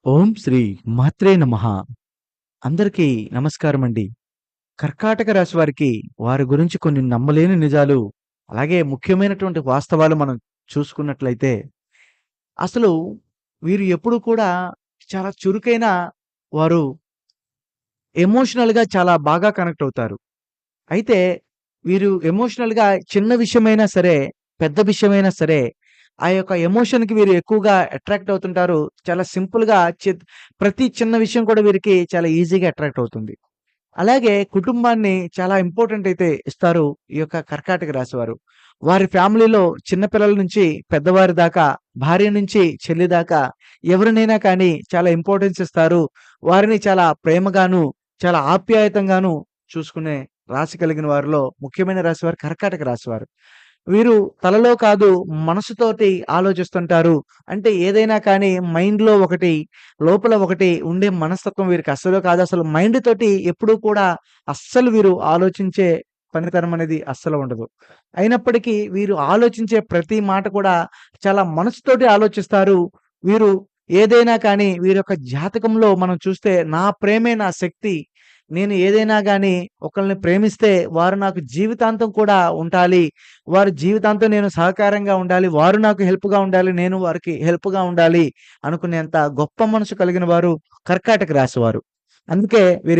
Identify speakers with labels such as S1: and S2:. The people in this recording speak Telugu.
S1: ఓం శ్రీ మాత్రే నమః. అందరికీ నమస్కారమండి. కర్కాటక రాశి వారికి వారి గురించి కొన్ని నమ్మలేని నిజాలు, అలాగే ముఖ్యమైనటువంటి వాస్తవాలు మనం చూసుకున్నట్లయితే, అసలు వీరు ఎప్పుడు కూడా చాలా చురుకైన వారు, ఎమోషనల్‌గా చాలా బాగా కనెక్ట్ అవుతారు. అయితే వీరు ఎమోషనల్‌గా చిన్న విషయమైనా సరే, పెద్ద విషయమైనా సరే, ఆ యొక్క ఎమోషన్‌కి వీరు ఎక్కువగా అట్రాక్ట్ అవుతుంటారు. చాలా సింపుల్‌గా ప్రతి చిన్న విషయం కూడా వీరికి చాలా ఈజీగా అట్రాక్ట్ అవుతుంది. అలాగే కుటుంబాన్ని చాలా ఇంపార్టెంట్ అయితే ఇస్తారు ఈ యొక్క కర్కాటక రాశివారు. వారి ఫ్యామిలీలో చిన్న పిల్లల నుంచి పెద్దవారి దాకా, భార్య నుంచి చెల్లి దాకా ఎవరినైనా కానీ చాలా ఇంపార్టెన్స్ ఇస్తారు. వారిని చాలా ప్రేమగాను, చాలా ఆప్యాయతంగాను చూసుకునే రాశి కలిగిన వారిలో ముఖ్యమైన రాశివారు కర్కాటక రాశివారు. వీరు తలలో కాదు మనసుతోటి ఆలోచిస్తుంటారు. అంటే ఏదైనా కానీ మైండ్‌లో ఒకటి, లోపల ఒకటి ఉండే మనస్తత్వం వీరికి అస్సలు కాదు. అసలు మైండ్ తోటి ఎప్పుడూ కూడా అస్సలు వీరు ఆలోచించే పనితనం అనేది అస్సలు ఉండదు. అయినప్పటికీ వీరు ఆలోచించే ప్రతి మాట కూడా చాలా మనసుతోటి ఆలోచిస్తారు. వీరు ఏదైనా కానీ వీరి యొక్క జాతకంలో మనం చూస్తే నా ప్రేమే నా శక్తి. నేను ఏదైనా గాని ఒకళ్ళని ప్రేమిస్తే వారు నాకు జీవితాంతం కూడా ఉండాలి. వారి జీవితాంతం నేను సహకారంగా ఉండాలి. వారు నాకు హెల్ప్‌గా ఉండాలి. నేను వారికి హెల్ప్‌గా ఉండాలి అనుకునేంత గొప్ప మనసు కలిగిన వారు కర్కాటక రాశివారు. అందుకే వీరు